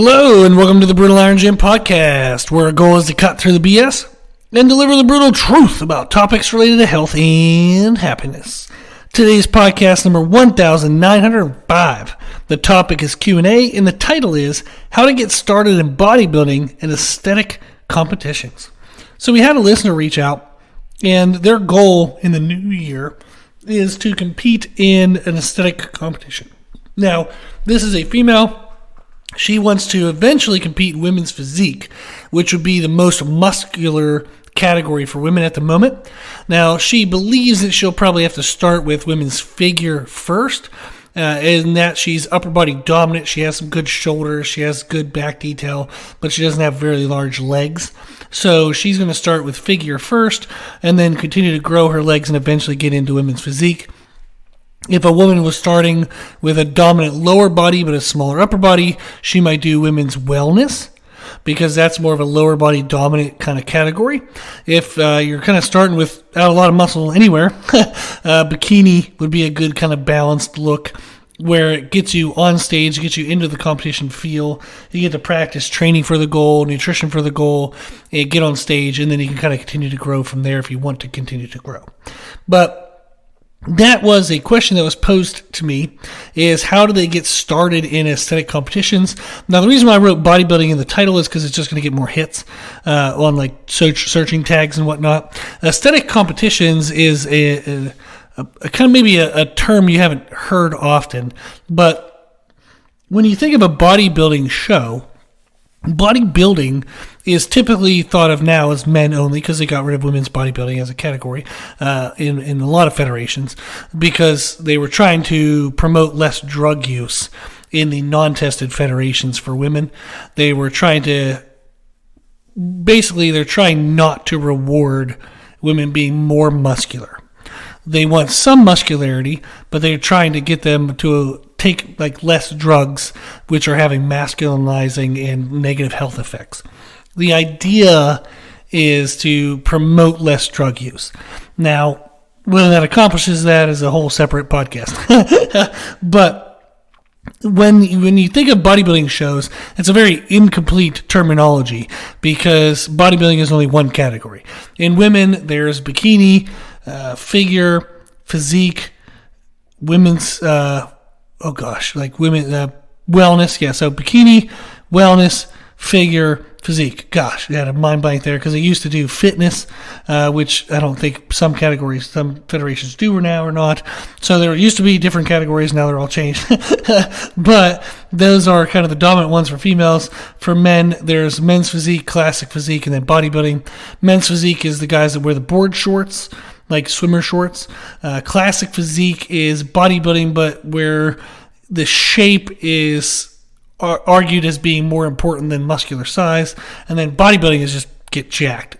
Hello, and welcome to the Brutal Iron Gym podcast, where our goal is to cut through the BS and deliver the brutal truth about topics related to health and happiness. Today's podcast number 1905. The topic is Q&A, and the title is How to Get Started in Bodybuilding and Aesthetic Competitions. So we had a listener reach out, and their goal in the new year is to compete in an aesthetic competition. Now, this is a female. She wants to eventually compete in women's physique, which would be the most muscular category for women at the moment. Now, she believes that she'll probably have to start with women's figure first, in that she's upper body dominant. She has some good shoulders, she has good back detail, but she doesn't have very large legs. So she's going to start with figure first, and then continue to grow her legs and eventually get into women's physique. If a woman was starting with a dominant lower body but a smaller upper body, she might do women's wellness, because that's more of a lower body dominant kind of category. If you're kind of starting without a lot of muscle anywhere, bikini would be a good kind of balanced look where it gets you on stage, gets you into the competition feel. You get to practice training for the goal, nutrition for the goal, and get on stage, and then you can kind of continue to grow from there if you want to continue to grow. But that was a question that was posed to me, is how do they get started in aesthetic competitions? Now, the reason why I wrote bodybuilding in the title is because it's just going to get more hits on like searching tags and whatnot. Aesthetic competitions is a kind of maybe a term you haven't heard often, but when you think of a bodybuilding show, bodybuilding is typically thought of now as men only, because they got rid of women's bodybuilding as a category in a lot of federations, because they were trying to promote less drug use in the non-tested federations for women. They were trying to, basically they're trying not to reward women being more muscular. They want some muscularity, but they're trying to get them to take like less drugs, which are having masculinizing and negative health effects. The idea is to promote less drug use. Now, whether that accomplishes that is a whole separate podcast. But when you think of bodybuilding shows, it's a very incomplete terminology, because bodybuilding is only one category. In women, there's bikini, figure, physique, women's, women, wellness. Yeah, so bikini, wellness, figure, physique. Gosh, I had a mind blank there, because they used to do fitness, which I don't think some federations do now or not. So there used to be different categories, now they're all changed. But those are kind of the dominant ones for females. For men, there's men's physique, classic physique, and then bodybuilding. Men's physique is the guys that wear the board shorts, like swimmer shorts. Classic physique is bodybuilding, but where the shape is argued as being more important than muscular size. And then bodybuilding is just get jacked.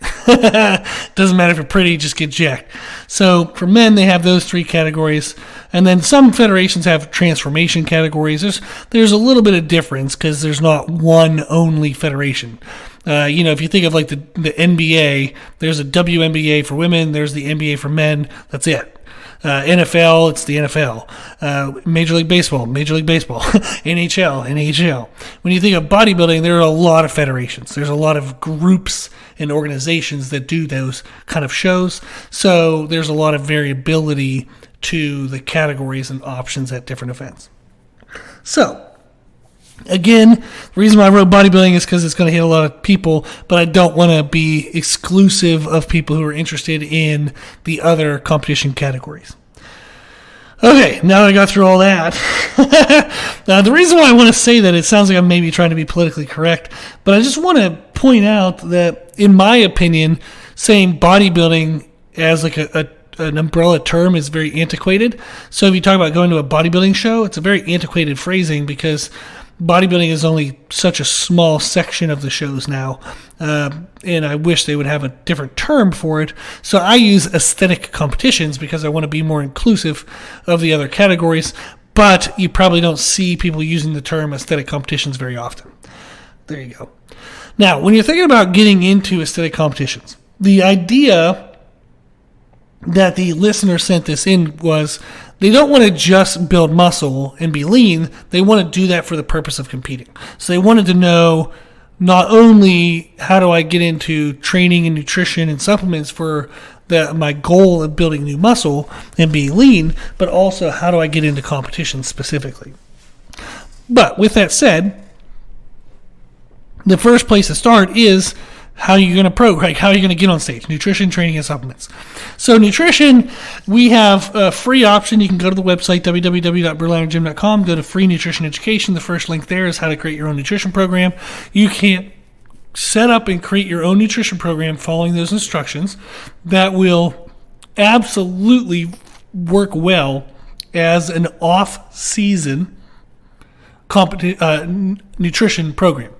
Doesn't matter if you're pretty, just get jacked. So for men, they have those three categories. And then some federations have transformation categories. There's a little bit of difference, because there's not one only federation. If you think of like the NBA, there's a WNBA for women, there's the NBA for men, that's it. NFL, it's the NFL. Major League Baseball, NHL. When you think of bodybuilding, there are a lot of federations. There's a lot of groups and organizations that do those kind of shows. So there's a lot of variability to the categories and options at different events. So, again, the reason why I wrote bodybuilding is because it's going to hit a lot of people, but I don't want to be exclusive of people who are interested in the other competition categories. Okay, now that I got through all that, now the reason why I want to say that, it sounds like I'm maybe trying to be politically correct, but I just want to point out that, in my opinion, saying bodybuilding as like an umbrella term is very antiquated. So if you talk about going to a bodybuilding show, it's a very antiquated phrasing, because bodybuilding is only such a small section of the shows now, and I wish they would have a different term for it. So I use aesthetic competitions because I want to be more inclusive of the other categories, but you probably don't see people using the term aesthetic competitions very often. There you go. Now, when you're thinking about getting into aesthetic competitions, the idea that the listener sent this in was they don't want to just build muscle and be lean. They want to do that for the purpose of competing. So they wanted to know not only how do I get into training and nutrition and supplements for my goal of building new muscle and being lean, but also how do I get into competition specifically. But with that said, the first place to start is how are you going to program? How are you going to get on stage? Nutrition, training, and supplements. So nutrition, we have a free option. You can go to the website, www.brutalirongym.com, go to free nutrition education. The first link there is how to create your own nutrition program. You can set up and create your own nutrition program following those instructions that will absolutely work well as an off-season nutrition program.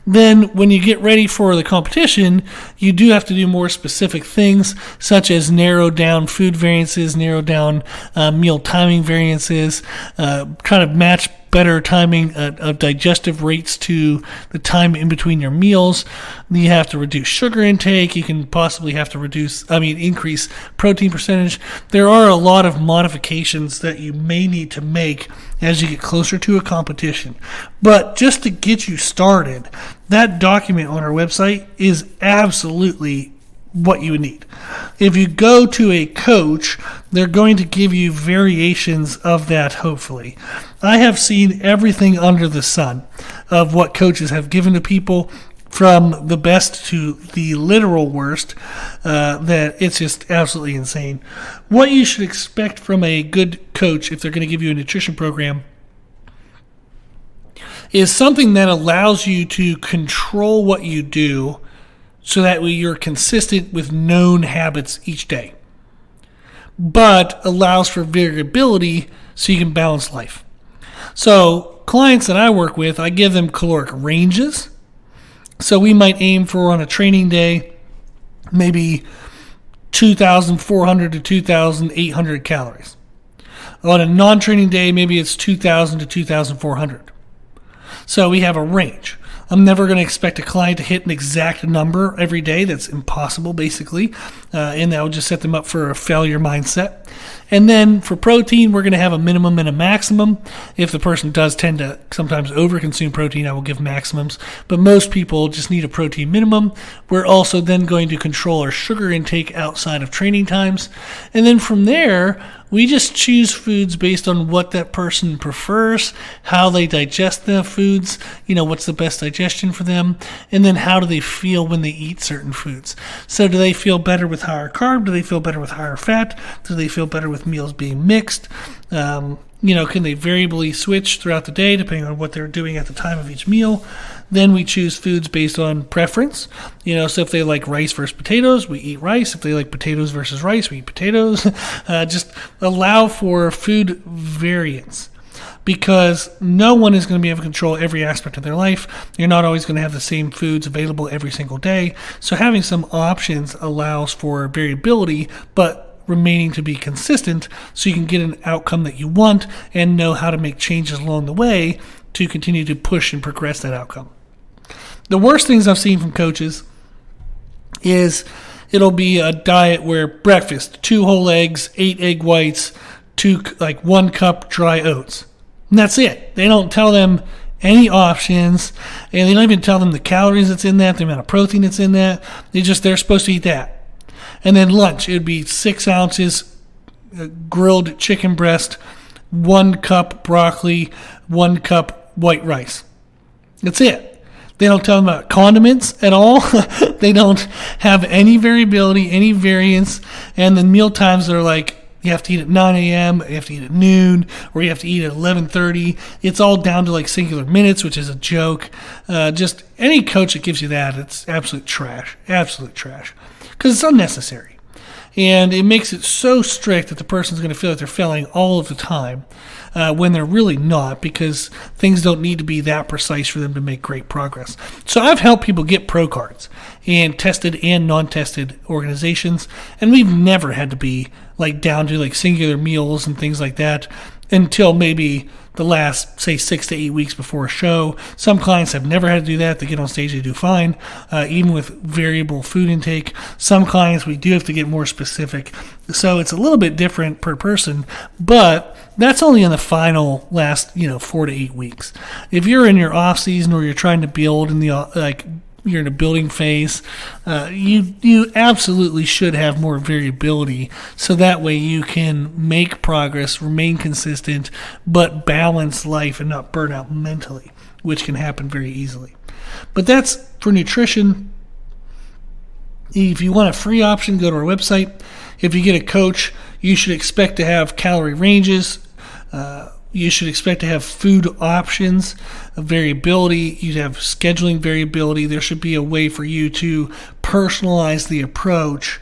Then when you get ready for the competition, you do have to do more specific things, such as narrow down food variances, narrow down meal timing variances, kind of match better timing of digestive rates to the time in between your meals. You have to reduce sugar intake. You can possibly have to increase protein percentage. There are a lot of modifications that you may need to make as you get closer to a competition. But just to get you started, that document on our website is absolutely what you would need. If you go to a coach, they're going to give you variations of that, hopefully. I have seen everything under the sun of what coaches have given to people, from the best to the literal worst, that it's just absolutely insane. What you should expect from a good coach if they're going to give you a nutrition program is something that allows you to control what you do so that way you're consistent with known habits each day, but allows for variability so you can balance life. So clients that I work with, I give them caloric ranges. So we might aim for, on a training day, maybe 2,400 to 2,800 calories. On a non-training day, maybe it's 2,000 to 2,400. So we have a range. I'm never going to expect a client to hit an exact number every day. That's impossible, basically. And that will just set them up for a failure mindset. And then for protein, we're going to have a minimum and a maximum. If the person does tend to sometimes overconsume protein, I will give maximums. But most people just need a protein minimum. We're also then going to control our sugar intake outside of training times. And then from there, we just choose foods based on what that person prefers, how they digest the foods, what's the best digestion for them, and then how do they feel when they eat certain foods. So do they feel better with higher carb? Do they feel better with higher fat? Do they feel better with meals being mixed? Can they variably switch throughout the day depending on what they're doing at the time of each meal? Then we choose foods based on preference. So if they like rice versus potatoes, we eat rice. If they like potatoes versus rice, we eat potatoes. Just allow for food variance, because no one is going to be able to control every aspect of their life. You're not always going to have the same foods available every single day. So having some options allows for variability, but remaining to be consistent so you can get an outcome that you want and know how to make changes along the way to continue to push and progress that outcome. The worst things I've seen from coaches is it'll be a diet where breakfast, 2 whole eggs, 8 egg whites, 1 cup dry oats. And that's it. They don't tell them any options, and they don't even tell them the calories that's in that, the amount of protein that's in that. They're supposed to eat that. And then lunch, it would be 6 ounces grilled chicken breast, 1 cup broccoli, 1 cup white rice. That's it. They don't tell them about condiments at all. They don't have any variability, any variance. And then meal times are like, you have to eat at 9 a.m., you have to eat at noon, or you have to eat at 11:30. It's all down to like singular minutes, which is a joke. Just any coach that gives you that, it's absolute trash. Absolute trash. Because it's unnecessary. And it makes it so strict that the person's going to feel like they're failing all of the time when they're really not, because things don't need to be that precise for them to make great progress. So I've helped people get pro cards in tested and non-tested organizations, and we've never had to be like down to like singular meals and things like that. until maybe the last, say, 6 to 8 weeks before a show. Some clients have never had to do that. They get on stage, they do fine, even with variable food intake. Some clients, we do have to get more specific. So it's a little bit different per person, but that's only in the final last, 4 to 8 weeks. If you're in your off season or you're trying to build in the, you're in a building phase, you absolutely should have more variability, so that way you can make progress, remain consistent, but balance life and not burn out mentally, which can happen very easily. But that's for nutrition. If you want a free option, go to our website. If you get a coach, you should expect to have calorie ranges. You should expect to have food options, variability. You'd have scheduling variability. There should be a way for you to personalize the approach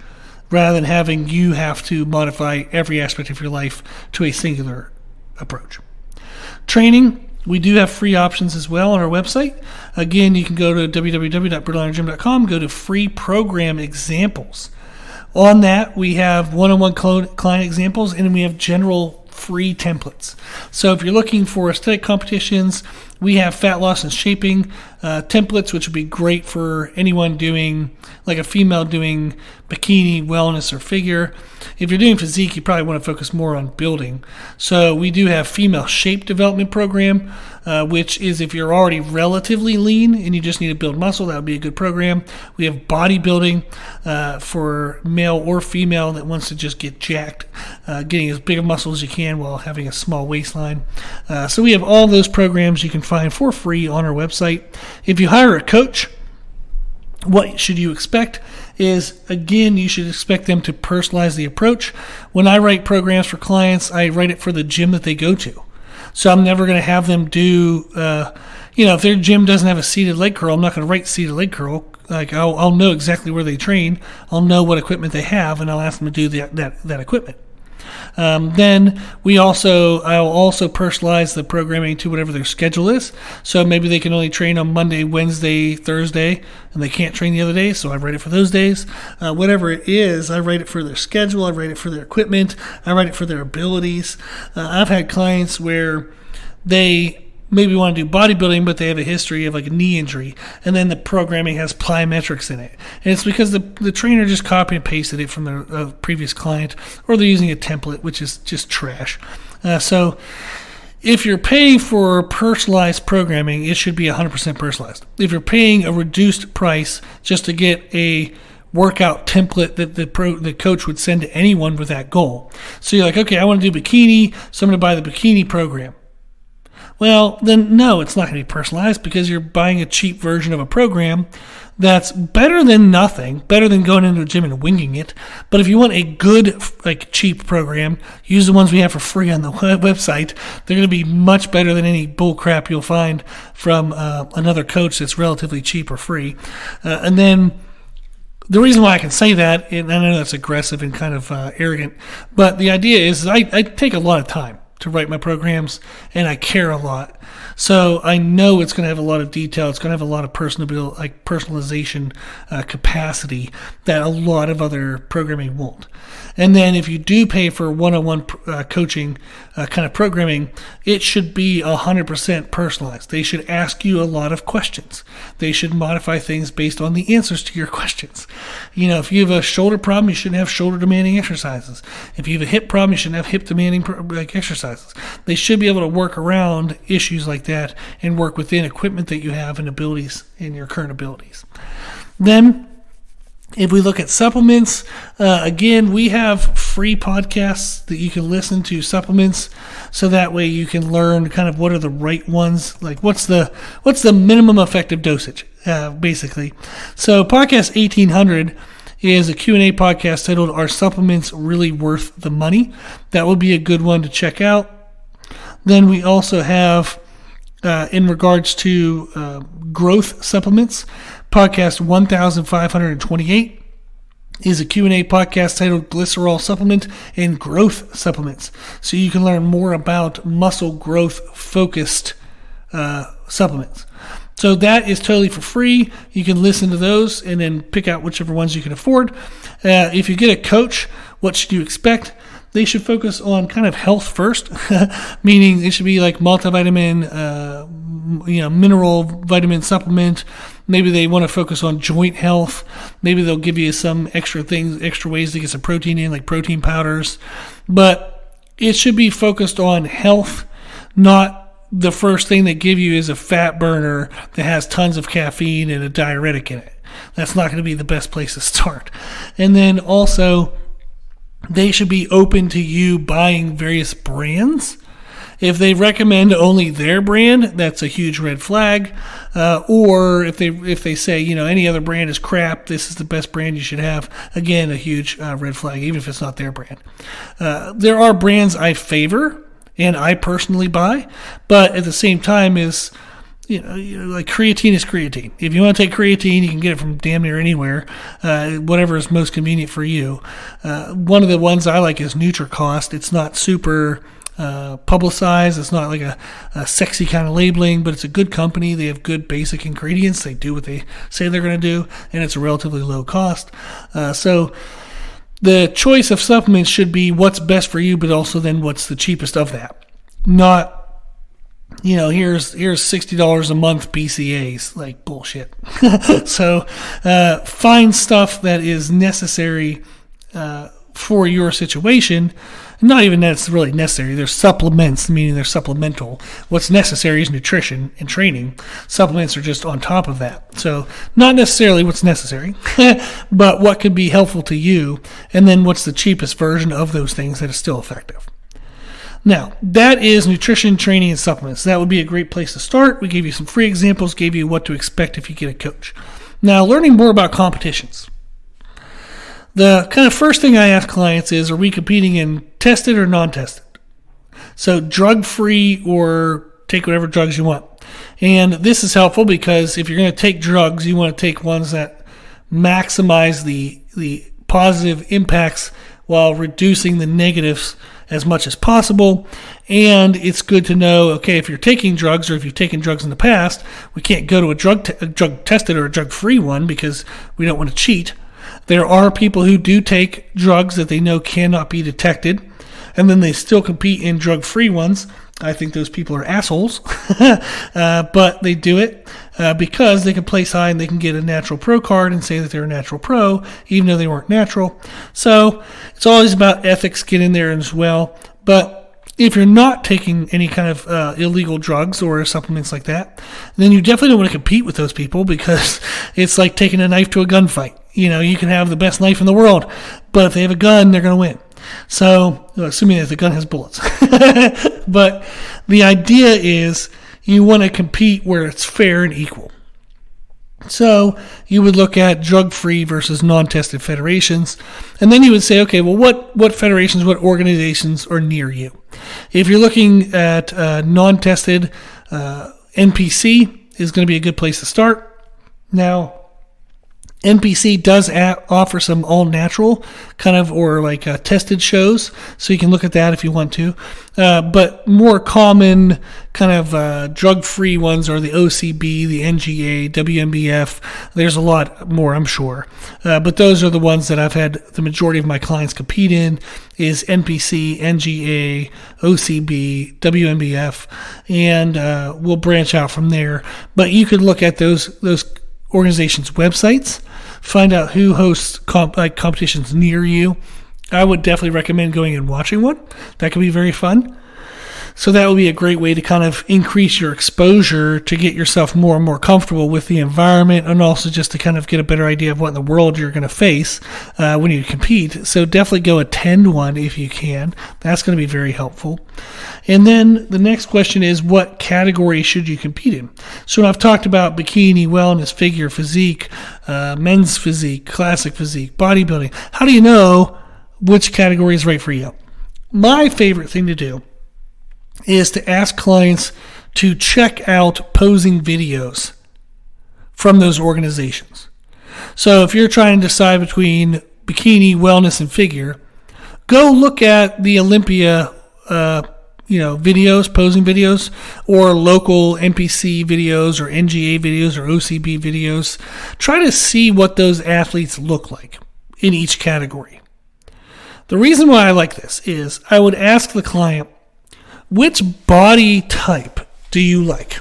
rather than having you have to modify every aspect of your life to a singular approach. Training, we do have free options as well on our website. Again, you can go to www.brutalirongym.com, go to free program examples. On that, we have one-on-one client examples, and we have general free templates. So if you're looking for aesthetic competitions, we have fat loss and shaping templates, which would be great for anyone doing, like a female doing bikini, wellness, or figure. If you're doing physique, you probably want to focus more on building. So we do have female shape development program, which is if you're already relatively lean and you just need to build muscle, that would be a good program. We have bodybuilding for male or female that wants to just get jacked, getting as big a muscle as you can while having a small waistline. So we have all those programs you can find for free on our website. If you hire a coach, what should you expect is, again, you should expect them to personalize the approach. When I write programs for clients, I write it for the gym that they go to. So I'm never going to have them do, if their gym doesn't have a seated leg curl, I'm not going to write seated leg curl. Like I'll know exactly where they train. I'll know what equipment they have, and I'll ask them to do that equipment. Then I'll also personalize the programming to whatever their schedule is. So maybe they can only train on Monday, Wednesday, Thursday, and they can't train the other days, so I write it for those days. Whatever it is, I write it for their schedule, I write it for their equipment, I write it for their abilities. I've had clients where they maybe want to do bodybuilding, but they have a history of like a knee injury, and then the programming has plyometrics in it. And it's because the trainer just copied and pasted it from their previous client, or they're using a template, which is just trash. So if you're paying for personalized programming, it should be 100% personalized. If you're paying a reduced price just to get a workout template that the coach would send to anyone with that goal. So you're like, okay, I want to do bikini, so I'm going to buy the bikini program. Well, then no, it's not going to be personalized because you're buying a cheap version of a program that's better than nothing, better than going into a gym and winging it. But if you want a good, cheap program, use the ones we have for free on the website. They're going to be much better than any bull crap you'll find from another coach that's relatively cheap or free. And then the reason why I can say that, and I know that's aggressive and kind of arrogant, but the idea is I take a lot of time to write my programs, and I care a lot. So I know it's going to have a lot of detail. It's going to have a lot of personalization capacity that a lot of other programming won't. And then if you do pay for one-on-one coaching kind of programming, it should be 100% personalized. They should ask you a lot of questions. They should modify things based on the answers to your questions. If you have a shoulder problem, you shouldn't have shoulder demanding exercises. If you have a hip problem, you shouldn't have hip demanding exercises. They should be able to work around issues like that and work within equipment that you have and abilities in your current abilities. Then, if we look at supplements, again, we have free podcasts that you can listen to supplements, so that way you can learn kind of what are the right ones, like what's the minimum effective dosage, basically. So podcast 1800 is a Q&A podcast titled, "Are Supplements Really Worth the Money?" That would be a good one to check out. Then we also have, in regards to growth supplements, podcast 1528 is a Q&A podcast titled Glycerol Supplement and Growth Supplements. So you can learn more about muscle growth focused supplements. So that is totally for free. You can listen to those and then pick out whichever ones you can afford. If you get a coach, what should you expect? they should focus on kind of health first, meaning it should be like multivitamin, mineral vitamin supplement. Maybe they want to focus on joint health. Maybe they'll give you some extra ways to get some protein in, like protein powders. But it should be focused on health, not the first thing they give you is a fat burner that has tons of caffeine and a diuretic in it. That's not going to be the best place to start. And then also, they should be open to you buying various brands. If they recommend only their brand, that's a huge red flag. Or if they say, any other brand is crap, this is the best brand you should have, again, a huge red flag, even if it's not their brand. There are brands I favor and I personally buy, but at the same time is, like creatine is creatine. If you want to take creatine, you can get it from damn near anywhere, whatever is most convenient for you. One of the ones I like is NutriCost. It's not super publicized. It's not like a sexy kind of labeling, but it's a good company. They have good basic ingredients. They do what they say they're going to do, and it's a relatively low cost. So the choice of supplements should be what's best for you, but also then what's the cheapest of that. Not, here's $60 a month BCAAs, like bullshit. So find stuff that is necessary for your situation. Not even that it's really necessary. There's supplements, meaning they're supplemental. What's necessary is nutrition and training. Supplements are just on top of that. So not necessarily what's necessary, but what could be helpful to you, and then what's the cheapest version of those things that is still effective. Now, that is nutrition, training, and supplements. That would be a great place to start. We gave you some free examples, gave you what to expect if you get a coach. Now, learning more about competitions. The kind of first thing I ask clients is, are we competing in tested or non-tested? So drug-free or take whatever drugs you want. And this is helpful because if you're going to take drugs, you want to take ones that maximize the positive impacts while reducing the negatives as much as possible. And it's good to know, okay, if you're taking drugs or if you've taken drugs in the past, we can't go to a drug-tested or a drug-free one because we don't want to cheat. There are people who do take drugs that they know cannot be detected, and then they still compete in drug-free ones. I think those people are assholes, but they do it because they can place high and they can get a natural pro card and say that they're a natural pro, even though they weren't natural. So it's always about ethics get in there as well. But if you're not taking any kind of illegal drugs or supplements like that, then you definitely don't want to compete with those people because it's like taking a knife to a gunfight. You can have the best knife in the world, but if they have a gun, they're going to win. So, assuming that the gun has bullets. But the idea is you want to compete where it's fair and equal. So you would look at drug-free versus non-tested federations, and then you would say, okay, well, what federations, what organizations are near you? If you're looking at non-tested, NPC is going to be a good place to start. Now, NPC does offer some all-natural kind of or like tested shows, so you can look at that if you want to. But more common kind of drug-free ones are the OCB, the NGA, WMBF. There's a lot more, I'm sure. But those are the ones that I've had the majority of my clients compete in is NPC, NGA, OCB, WMBF, and we'll branch out from there. But you could look at those organizations' websites, find out who hosts competitions near you. I would definitely recommend going and watching one. That could be very fun. So that would be a great way to kind of increase your exposure to get yourself more and more comfortable with the environment, and also just to kind of get a better idea of what in the world you're going to face when you compete. So definitely go attend one if you can. That's going to be very helpful. And then the next question is, what category should you compete in? So I've talked about bikini, wellness, figure, physique, men's physique, classic physique, bodybuilding. How do you know which category is right for you? My favorite thing to do is to ask clients to check out posing videos from those organizations. So if you're trying to decide between bikini, wellness, and figure, go look at the Olympia videos, posing videos, or local NPC videos or NGA videos or OCB videos. Try to see what those athletes look like in each category. The reason why I like this is I would ask the client, which body type do you like?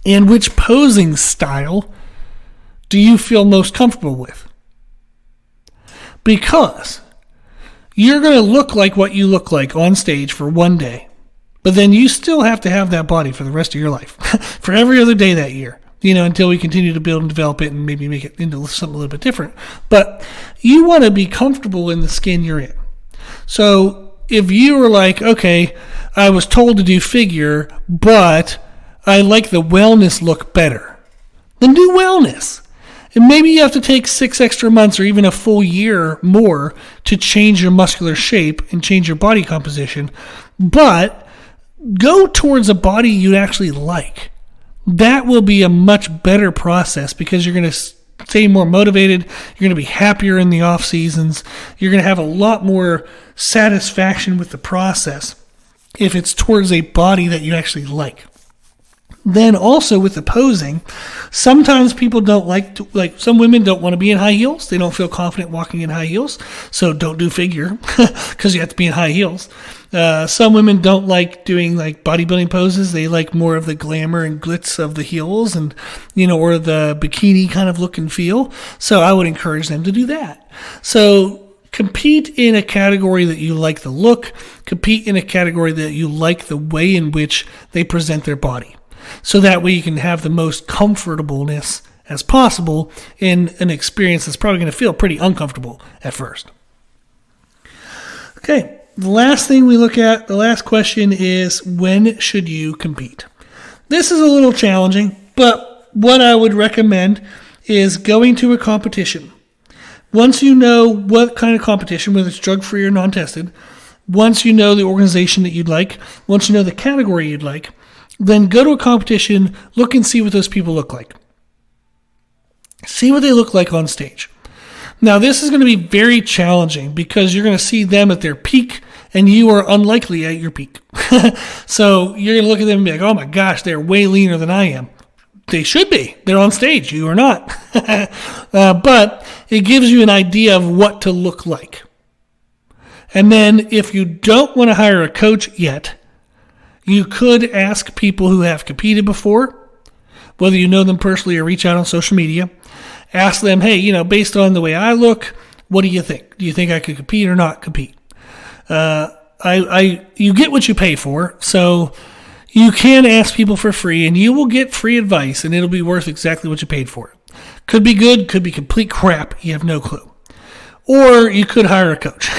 And which posing style do you feel most comfortable with? Because you're going to look like what you look like on stage for one day, but then you still have to have that body for the rest of your life, for every other day that year, until we continue to build and develop it and maybe make it into something a little bit different. But you want to be comfortable in the skin you're in. So if you were like, okay, I was told to do figure, but I like the wellness look better, then do wellness. And maybe you have to take 6 extra months or even a full year more to change your muscular shape and change your body composition. But go towards a body you actually like. That will be a much better process because you're going to stay more motivated. You're going to be happier in the off seasons. You're going to have a lot more satisfaction with the process if it's towards a body that you actually like. Then also with the posing, sometimes people don't like some women don't want to be in high heels. They don't feel confident walking in high heels. So don't do figure because you have to be in high heels. Some women don't like doing like bodybuilding poses. They like more of the glamour and glitz of the heels and, or the bikini kind of look and feel. So I would encourage them to do that. So compete in a category that you like the look. Compete in a category that you like the way in which they present their body. So that way you can have the most comfortableness as possible in an experience that's probably going to feel pretty uncomfortable at first. Okay, the last thing we look at, the last question is, when should you compete? This is a little challenging, but what I would recommend is going to a competition. Once you know what kind of competition, whether it's drug-free or non-tested, once you know the organization that you'd like, once you know the category you'd like, then go to a competition, look and see what those people look like. See what they look like on stage. Now, this is going to be very challenging because you're going to see them at their peak and you are unlikely at your peak. So you're going to look at them and be like, oh my gosh, they're way leaner than I am. They should be. They're on stage. You are not. But it gives you an idea of what to look like. And then if you don't want to hire a coach yet, you could ask people who have competed before, whether you know them personally or reach out on social media. Ask them, hey, based on the way I look, what do you think? Do you think I could compete or not compete? You get what you pay for, so you can ask people for free, and you will get free advice, and it'll be worth exactly what you paid for. Could be good, could be complete crap. You have no clue. Or you could hire a coach,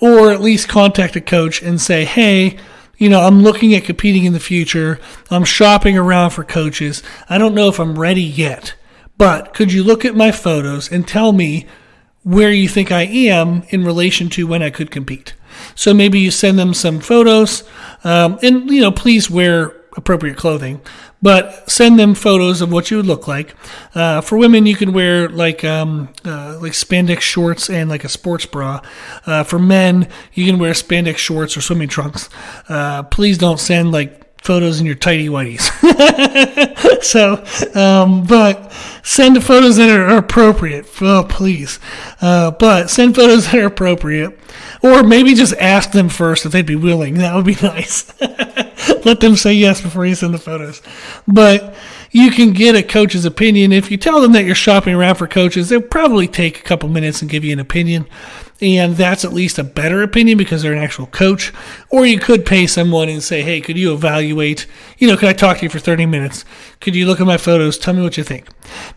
or at least contact a coach and say, hey, I'm looking at competing in the future. I'm shopping around for coaches. I don't know if I'm ready yet, but could you look at my photos and tell me where you think I am in relation to when I could compete? So maybe you send them some photos, and please wear appropriate clothing, but send them photos of what you would look like. For women, you can wear like spandex shorts and like a sports bra. For men, you can wear spandex shorts or swimming trunks. Please don't send like photos in your tighty whities. But send the photos that are appropriate. Oh, please. But send photos that are appropriate. Or maybe just ask them first if they'd be willing. That would be nice. Let them say yes before you send the photos. But you can get a coach's opinion. If you tell them that you're shopping around for coaches, they'll probably take a couple minutes and give you an opinion. And that's at least a better opinion because they're an actual coach. Or you could pay someone and say, hey, could you evaluate? Could I talk to you for 30 minutes? Could you look at my photos? Tell me what you think.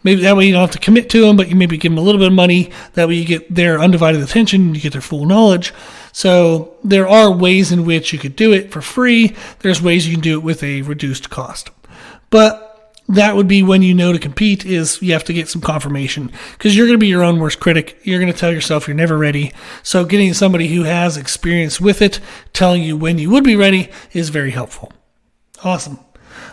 Maybe that way you don't have to commit to them, but you maybe give them a little bit of money. That way you get their undivided attention. You get their full knowledge. So there are ways in which you could do it for free. There's ways you can do it with a reduced cost. But that would be when you know to compete is you have to get some confirmation because you're going to be your own worst critic. You're going to tell yourself you're never ready. So getting somebody who has experience with it, telling you when you would be ready is very helpful. Awesome.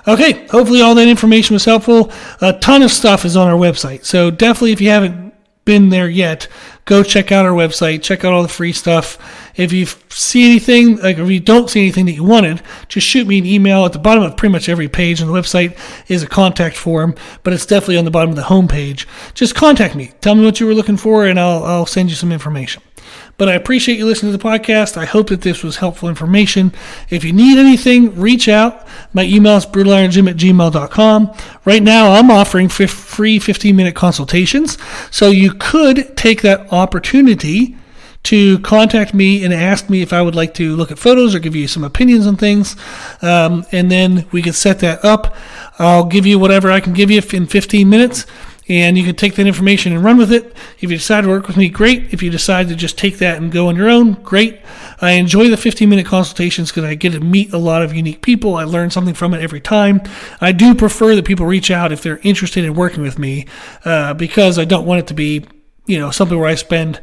Okay, hopefully all that information was helpful. A ton of stuff is on our website. So definitely if you haven't been there yet, go check out our website, check out all the free stuff. If you see anything, if you don't see anything that you wanted, just shoot me an email. At the bottom of pretty much every page on the website is a contact form, but it's definitely on the bottom of the home page. Just contact me. Tell me what you were looking for, and I'll send you some information. But I appreciate you listening to the podcast. I hope that this was helpful information. If you need anything, reach out. My email is brutalironjim@gmail.com. Right now, I'm offering free 15-minute consultations. So you could take that opportunity to contact me and ask me if I would like to look at photos or give you some opinions on things. And then we can set that up. I'll give you whatever I can give you in 15 minutes. And you can take that information and run with it. If you decide to work with me, great. If you decide to just take that and go on your own, great. I enjoy the 15-minute consultations because I get to meet a lot of unique people. I learn something from it every time. I do prefer that people reach out if they're interested in working with me because I don't want it to be, something where I spend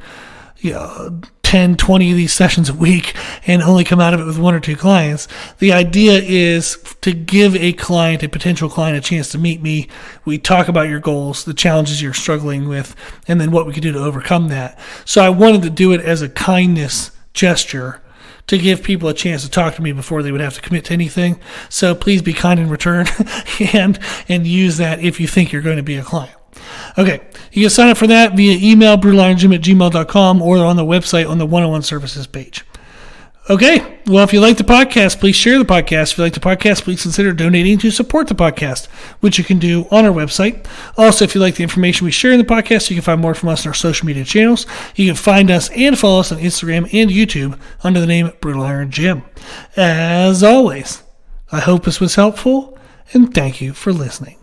10, 20 of these sessions a week and only come out of it with 1 or 2 clients. The idea is to give a potential client, a chance to meet me. We talk about your goals, the challenges you're struggling with, and then what we can do to overcome that. So I wanted to do it as a kindness gesture to give people a chance to talk to me before they would have to commit to anything. So please be kind in return and use that if you think you're going to be a client. Okay, you can sign up for that via email, brutalironjim@gmail.com, or on the website on the 101 services page. Okay, well, if you like the podcast, please share the podcast. If you like the podcast, please consider donating to support the podcast, which you can do on our website. Also, if you like the information we share in the podcast, you can find more from us on our social media channels. You can find us and follow us on Instagram and YouTube under the name Brutal Iron Gym. As always, I hope this was helpful, and thank you for listening.